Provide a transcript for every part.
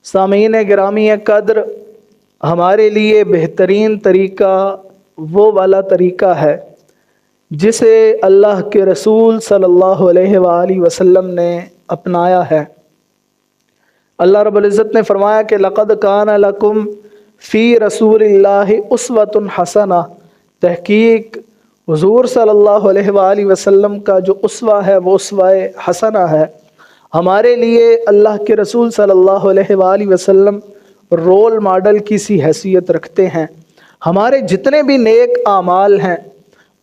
سامعین گرامی قدر، ہمارے لیے بہترین طریقہ وہ والا طریقہ ہے جسے اللہ کے رسول صلی اللہ علیہ وآلہ وسلم نے اپنایا ہے۔ اللہ رب العزت نے فرمایا کہ لقد کان لکم فی رسول اللہ اسوۃ حسنہ، تحقیق حضور صلی اللہ علیہ وآلہ وسلم کا جو اسوہ ہے وہ اسوہ حسنہ ہے۔ ہمارے لیے اللہ کے رسول صلی اللہ علیہ وآلہ وسلم رول ماڈل کی سی حیثیت رکھتے ہیں۔ ہمارے جتنے بھی نیک اعمال ہیں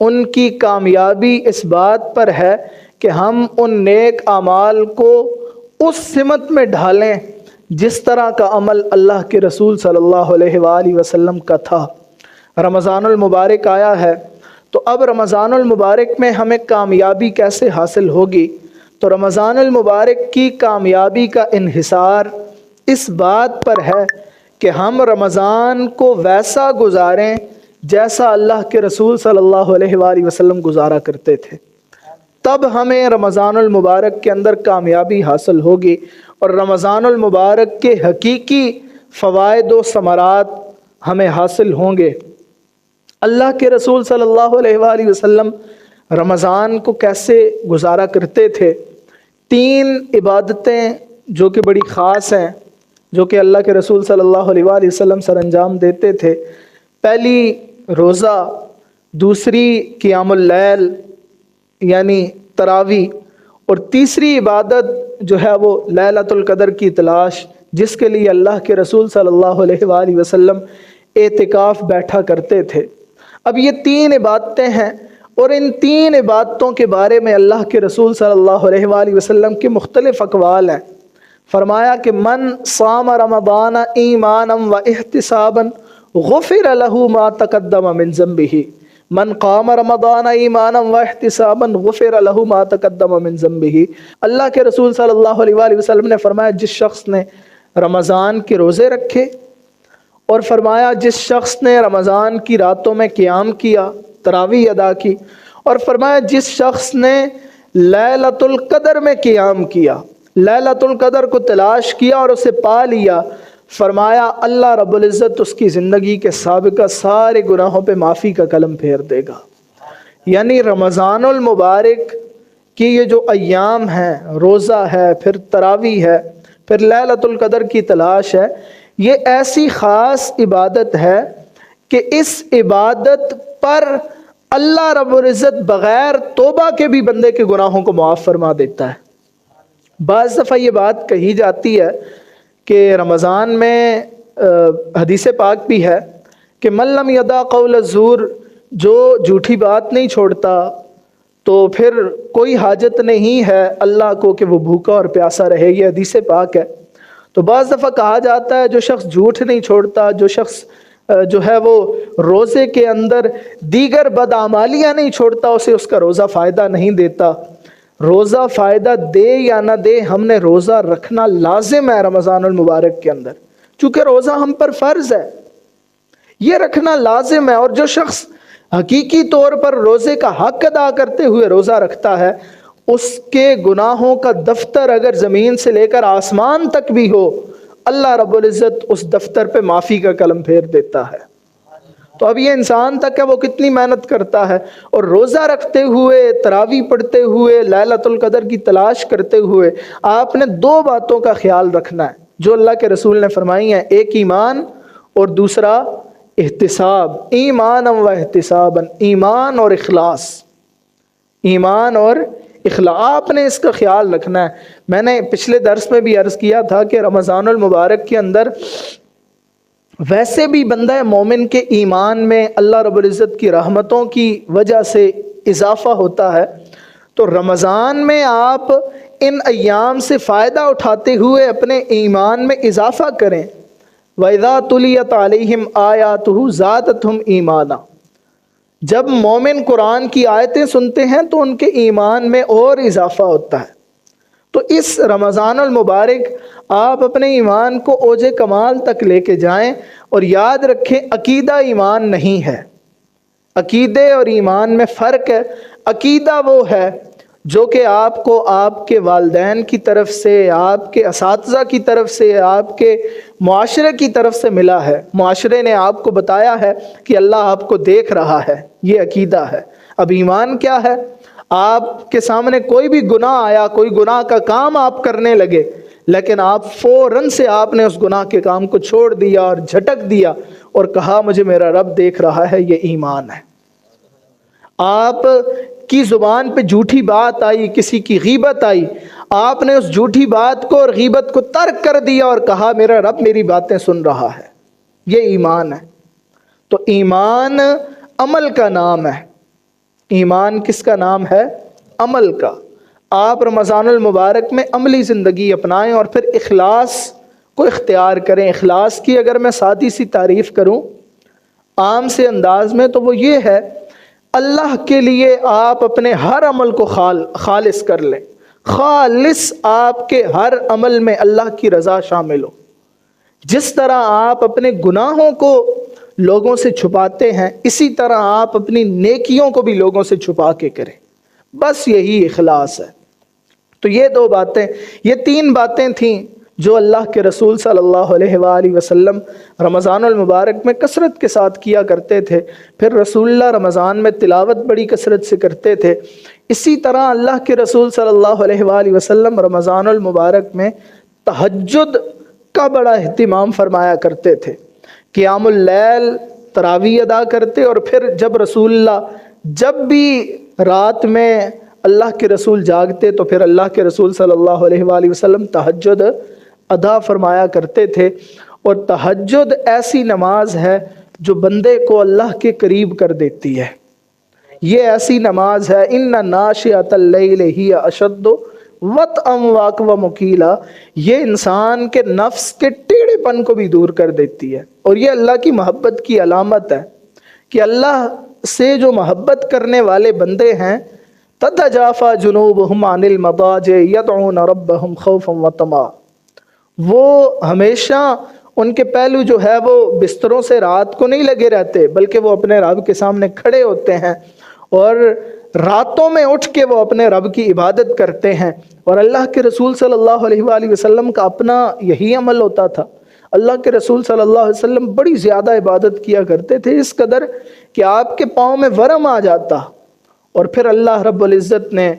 ان کی کامیابی اس بات پر ہے کہ ہم ان نیک اعمال کو اس سمت میں ڈھالیں جس طرح کا عمل اللہ کے رسول صلی اللہ علیہ وآلہ وسلم کا تھا۔ رمضان المبارک آیا ہے، تو اب رمضان المبارک میں ہمیں کامیابی کیسے حاصل ہوگی؟ تو رمضان المبارک کی کامیابی کا انحصار اس بات پر ہے کہ ہم رمضان کو ویسا گزاریں جیسا اللہ کے رسول صلی اللہ علیہ وآلہ وسلم گزارا کرتے تھے، تب ہمیں رمضان المبارک کے اندر کامیابی حاصل ہوگی اور رمضان المبارک کے حقیقی فوائد و ثمرات ہمیں حاصل ہوں گے۔ اللہ کے رسول صلی اللہ علیہ وآلہ وسلم رمضان کو کیسے گزارا کرتے تھے؟ 3 عبادتیں جو کہ بڑی خاص ہیں، جو کہ اللہ کے رسول صلی اللہ علیہ وآلہ وسلم سر انجام دیتے تھے۔ پہلی روزہ، دوسری قیام اللیل یعنی تراویح، اور تیسری عبادت جو ہے وہ لیلۃ القدر کی تلاش، جس کے لیے اللہ کے رسول صلی اللہ علیہ وآلہ وسلم اعتکاف بیٹھا کرتے تھے۔ اب یہ 3 عبادتیں ہیں اور ان 3 عبادتوں کے بارے میں اللہ کے رسول صلی اللہ علیہ وآلہ وسلم کے مختلف اقوال ہیں۔ فرمایا کہ من صام رمضان ایمانا و احتسابا غفر له ما تقدم من ذنبه، من قام رمضان ایمانا و احتسابا غفر له ما تقدم من ذنبه۔ اللہ کے رسول صلی اللہ علیہ وآلہ وسلم نے فرمایا جس شخص نے رمضان کے روزے رکھے، اور فرمایا جس شخص نے رمضان کی راتوں میں قیام کیا، تراویح ادا کی، اور فرمایا جس شخص نے لیلۃ القدر میں قیام کیا، لیلۃ القدر کو تلاش کیا اور اسے پا لیا، فرمایا اللہ رب العزت اس کی زندگی کے سابقہ سارے گناہوں پہ معافی کا قلم پھیر دے گا۔ یعنی رمضان المبارک کی یہ جو ایام ہیں، روزہ ہے، پھر تراویح ہے، پھر لیلۃ القدر کی تلاش ہے، یہ ایسی خاص عبادت ہے کہ اس عبادت پر اللہ رب العزت بغیر توبہ کے بھی بندے کے گناہوں کو معاف فرما دیتا ہے۔ بعض دفعہ یہ بات کہی جاتی ہے کہ رمضان میں حدیث پاک بھی ہے کہ من لم یدع قول الزور، جو جھوٹی بات نہیں چھوڑتا تو پھر کوئی حاجت نہیں ہے اللہ کو کہ وہ بھوکا اور پیاسا رہے، یہ حدیث پاک ہے۔ تو بعض دفعہ کہا جاتا ہے جو شخص جھوٹ نہیں چھوڑتا، جو شخص جو ہے وہ روزے کے اندر دیگر بدعمالیاں نہیں چھوڑتا، اسے اس کا روزہ فائدہ نہیں دیتا۔ روزہ فائدہ دے یا نہ دے، ہم نے روزہ رکھنا لازم ہے رمضان المبارک کے اندر، چونکہ روزہ ہم پر فرض ہے، یہ رکھنا لازم ہے۔ اور جو شخص حقیقی طور پر روزے کا حق ادا کرتے ہوئے روزہ رکھتا ہے، اس کے گناہوں کا دفتر اگر زمین سے لے کر آسمان تک بھی ہو، اللہ رب العزت اس دفتر پہ معافی کا قلم پھیر دیتا ہے۔ تو اب یہ انسان تک ہے وہ کتنی محنت کرتا ہے، اور روزہ رکھتے ہوئے، تراویح پڑھتے ہوئے، لیلۃ القدر کی تلاش کرتے ہوئے آپ نے 2 باتوں کا خیال رکھنا ہے جو اللہ کے رسول نے فرمائی ہیں، ایک ایمان اور دوسرا احتساب۔ ایمان و احتسابا، ایمان اور اخلاص، ایمان اور اخلاص، آپ نے اس کا خیال رکھنا ہے۔ میں نے پچھلے درس میں بھی عرض کیا تھا کہ رمضان المبارک کے اندر ویسے بھی بندہ مومن کے ایمان میں اللہ رب العزت کی رحمتوں کی وجہ سے اضافہ ہوتا ہے، تو رمضان میں آپ ان ایام سے فائدہ اٹھاتے ہوئے اپنے ایمان میں اضافہ کریں۔ وَإِذَا تُلِيَتْ عَلَيْهِمْ آيَاتُهُ زَادَتْهُمْ ایمانا، جب مومن قرآن کی آیتیں سنتے ہیں تو ان کے ایمان میں اور اضافہ ہوتا ہے۔ تو اس رمضان المبارک آپ اپنے ایمان کو اوج کمال تک لے کے جائیں، اور یاد رکھیں عقیدہ ایمان نہیں ہے، عقیدے اور ایمان میں فرق ہے۔ عقیدہ وہ ہے جو کہ آپ کو آپ کے والدین کی طرف سے، آپ کے اساتذہ کی طرف سے، آپ کے معاشرے کی طرف سے ملا ہے۔ معاشرے نے آپ کو بتایا ہے کہ اللہ آپ کو دیکھ رہا ہے، یہ عقیدہ ہے۔ اب ایمان کیا ہے؟ آپ کے سامنے کوئی بھی گناہ آیا، کوئی گناہ کا کام آپ کرنے لگے، لیکن آپ فوراً سے آپ نے اس گناہ کے کام کو چھوڑ دیا اور جھٹک دیا اور کہا مجھے میرا رب دیکھ رہا ہے، یہ ایمان ہے۔ آپ کی زبان پہ جھوٹی بات آئی، کسی کی غیبت آئی، آپ نے اس جھوٹی بات کو اور غیبت کو ترک کر دیا اور کہا میرا رب میری باتیں سن رہا ہے، یہ ایمان ہے۔ تو ایمان عمل کا نام ہے۔ ایمان کس کا نام ہے؟ عمل کا۔ آپ رمضان المبارک میں عملی زندگی اپنائیں اور پھر اخلاص کو اختیار کریں۔ اخلاص کی اگر میں سادی سی تعریف کروں عام سے انداز میں تو وہ یہ ہے، اللہ کے لیے آپ اپنے ہر عمل کو خالص کر لیں۔ خالص آپ کے ہر عمل میں اللہ کی رضا شامل ہو۔ جس طرح آپ اپنے گناہوں کو لوگوں سے چھپاتے ہیں، اسی طرح آپ اپنی نیکیوں کو بھی لوگوں سے چھپا کے کریں۔ بس یہی اخلاص ہے۔ تو یہ دو باتیں، یہ تین باتیں تھیں جو اللہ کے رسول صلی اللہ علیہ وآلہ وسلم رمضان المبارک میں کثرت کے ساتھ کیا کرتے تھے۔ پھر رسول اللہ رمضان میں تلاوت بڑی کثرت سے کرتے تھے۔ اسی طرح اللہ کے رسول صلی اللہ علیہ وآلہ وسلم رمضان المبارک میں تہجد کا بڑا اہتمام فرمایا کرتے تھے۔ قیام اللیل، تراویح ادا کرتے، اور پھر جب بھی رات میں اللہ کے رسول جاگتے تو پھر اللہ کے رسول صلی اللہ علیہ وآلہ وسلم تہجد ادا فرمایا کرتے تھے۔ اور تہجد ایسی نماز ہے جو بندے کو اللہ کے قریب کر دیتی ہے۔ یہ ایسی نماز ہے، ان ناشئۃ اللیل ہی اشد وطئا واقوم مقیلا، یہ انسان کے نفس کے ٹیڑھے پن کو بھی دور کر دیتی ہے۔ اور یہ اللہ کی محبت کی علامت ہے کہ اللہ سے جو محبت کرنے والے بندے ہیں، تتجافی جنوبہم عن المضاجع یدعون ربہم خوفا وطمعا، وہ ہمیشہ ان کے پہلو جو ہے وہ بستروں سے رات کو نہیں لگے رہتے، بلکہ وہ اپنے رب کے سامنے کھڑے ہوتے ہیں اور راتوں میں اٹھ کے وہ اپنے رب کی عبادت کرتے ہیں۔ اور اللہ کے رسول صلی اللہ علیہ وآلہ وسلم کا اپنا یہی عمل ہوتا تھا۔ اللہ کے رسول صلی اللہ علیہ وسلم بڑی زیادہ عبادت کیا کرتے تھے، اس قدر کہ آپ کے پاؤں میں ورم آ جاتا، اور پھر اللہ رب العزت نے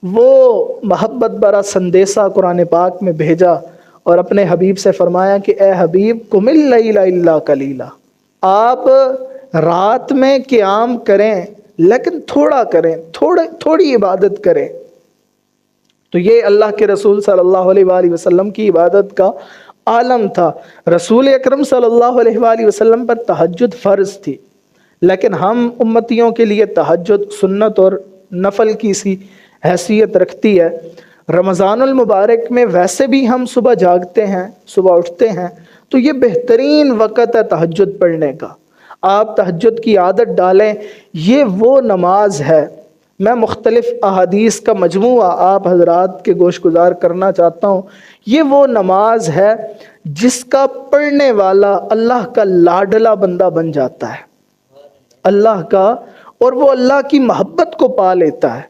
وہ محبت برا سندیسہ قرآن پاک میں بھیجا اور اپنے حبیب سے فرمایا کہ اے حبیب قم اللیل الا قلیلا، آپ رات میں قیام کریں لیکن تھوڑا کریں، تھوڑی عبادت کریں۔ تو یہ اللہ کے رسول صلی اللہ علیہ وآلہ وسلم کی عبادت کا عالم تھا۔ رسول اکرم صلی اللہ علیہ وآلہ وسلم پر تہجد فرض تھی، لیکن ہم امتیوں کے لیے تہجد سنت اور نفل کی سی حیثیت رکھتی ہے۔ رمضان المبارک میں ویسے بھی ہم صبح جاگتے ہیں، صبح اٹھتے ہیں، تو یہ بہترین وقت ہے تہجد پڑھنے کا۔ آپ تہجد کی عادت ڈالیں، یہ وہ نماز ہے۔ میں مختلف احادیث کا مجموعہ آپ حضرات کے گوش گزار کرنا چاہتا ہوں۔ یہ وہ نماز ہے جس کا پڑھنے والا اللہ کا لاڈلا بندہ بن جاتا ہے، اللہ کا، اور وہ اللہ کی محبت کو پا لیتا ہے۔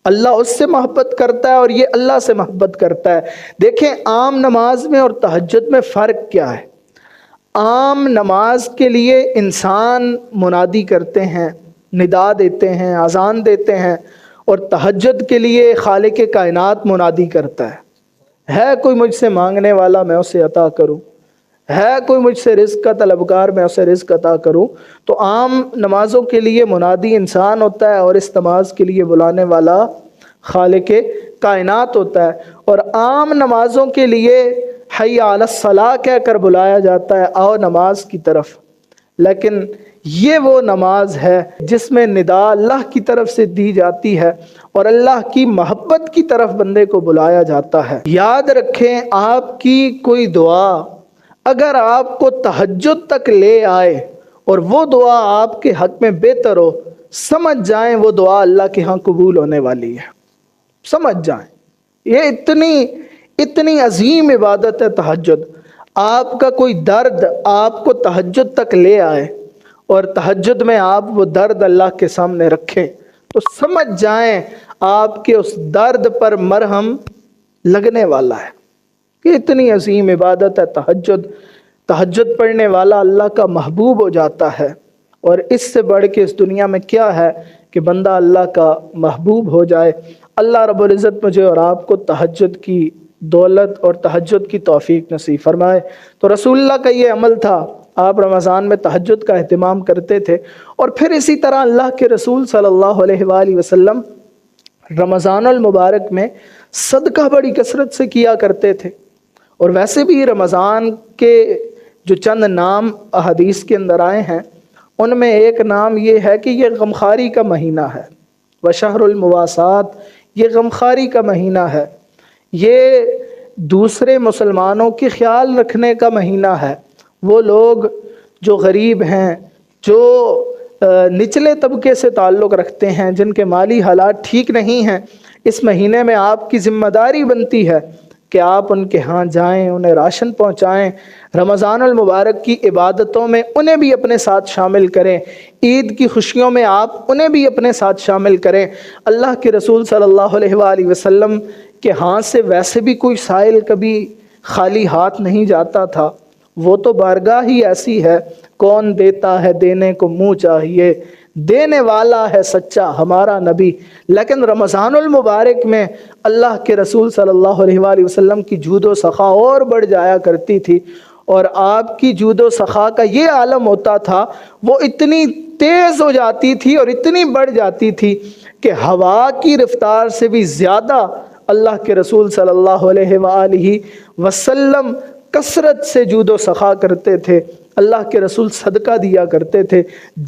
اللہ اس سے محبت کرتا ہے اور یہ اللہ سے محبت کرتا ہے۔ دیکھیں عام نماز میں اور تہجد میں فرق کیا ہے۔ عام نماز کے لیے انسان منادی کرتے ہیں، ندا دیتے ہیں، اذان دیتے ہیں، اور تہجد کے لیے خالق کائنات منادی کرتا ہے کوئی مجھ سے مانگنے والا میں اسے عطا کروں، ہے کوئی مجھ سے رزق کا طلبگار میں اسے رزق عطا کروں۔ تو عام نمازوں کے لیے منادی انسان ہوتا ہے اور اس نماز کے لیے بلانے والا خالق کائنات ہوتا ہے۔ اور عام نمازوں کے لیے حی علی الصلاۃ کہہ کر بلایا جاتا ہے، آؤ نماز کی طرف۔ لیکن یہ وہ نماز ہے جس میں ندا اللہ کی طرف سے دی جاتی ہے اور اللہ کی محبت کی طرف بندے کو بلایا جاتا ہے۔ یاد رکھیں، آپ کی کوئی دعا اگر آپ کو تہجد تک لے آئے اور وہ دعا آپ کے حق میں بہتر ہو، سمجھ جائیں وہ دعا اللہ کے ہاں قبول ہونے والی ہے۔ سمجھ جائیں، یہ اتنی عظیم عبادت ہے تہجد۔ آپ کا کوئی درد آپ کو تہجد تک لے آئے اور تہجد میں آپ وہ درد اللہ کے سامنے رکھیں، تو سمجھ جائیں آپ کے اس درد پر مرہم لگنے والا ہے کہ اتنی عظیم عبادت ہے تہجد. تہجد پڑھنے والا اللہ کا محبوب ہو جاتا ہے، اور اس سے بڑھ کے اس دنیا میں کیا ہے کہ بندہ اللہ کا محبوب ہو جائے. اللہ رب العزت مجھے اور آپ کو تہجد کی دولت اور تہجد کی توفیق نصیب فرمائے. تو رسول اللہ کا یہ عمل تھا، آپ رمضان میں تہجد کا اہتمام کرتے تھے. اور پھر اسی طرح اللہ کے رسول صلی اللہ علیہ وآلہ وسلم رمضان المبارک میں صدقہ بڑی کثرت سے کیا کرتے تھے. اور ویسے بھی رمضان کے جو چند نام احادیث کے اندر آئے ہیں ان میں ایک نام یہ ہے کہ یہ غمخواری کا مہینہ ہے. وشہر المواسات، یہ غمخواری کا مہینہ ہے، یہ دوسرے مسلمانوں کی خیال رکھنے کا مہینہ ہے. وہ لوگ جو غریب ہیں، جو نچلے طبقے سے تعلق رکھتے ہیں، جن کے مالی حالات ٹھیک نہیں ہیں، اس مہینے میں آپ کی ذمہ داری بنتی ہے کہ آپ ان کے ہاں جائیں، انہیں راشن پہنچائیں، رمضان المبارک کی عبادتوں میں انہیں بھی اپنے ساتھ شامل کریں، عید کی خوشیوں میں آپ انہیں بھی اپنے ساتھ شامل کریں. اللہ کے رسول صلی اللہ علیہ وآلہ وسلم کے ہاں سے ویسے بھی کوئی سائل کبھی خالی ہاتھ نہیں جاتا تھا. وہ تو بارگاہ ہی ایسی ہے، کون دیتا ہے دینے کو منہ چاہیے، دینے والا ہے سچا ہمارا نبی. لیکن رمضان المبارک میں اللہ کے رسول صلی اللہ علیہ وآلہ وسلم کی جود و سخا اور بڑھ جایا کرتی تھی. اور آپ کی جود و سخا کا یہ عالم ہوتا تھا، وہ اتنی تیز ہو جاتی تھی اور اتنی بڑھ جاتی تھی کہ ہوا کی رفتار سے بھی زیادہ اللہ کے رسول صلی اللہ علیہ وآلہ وسلم کثرت سے جود و سخا کرتے تھے. اللہ کے رسول صدقہ دیا کرتے تھے.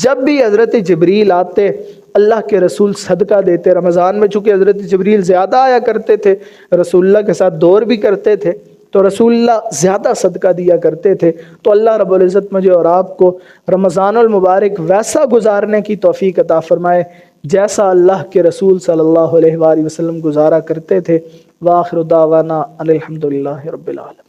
جب بھی حضرت جبریل آتے اللہ کے رسول صدقہ دیتے. رمضان میں چونکہ حضرت جبریل زیادہ آیا کرتے تھے، رسول اللہ کے ساتھ دور بھی کرتے تھے، تو رسول اللہ زیادہ صدقہ دیا کرتے تھے. تو اللہ رب العزت مجھے اور آپ کو رمضان المبارک ویسا گزارنے کی توفیق عطا فرمائے جیسا اللہ کے رسول صلی اللہ علیہ وآلہ وسلم گزارا کرتے تھے. وآخر دعوانا ان الحمد للہ رب العالمین.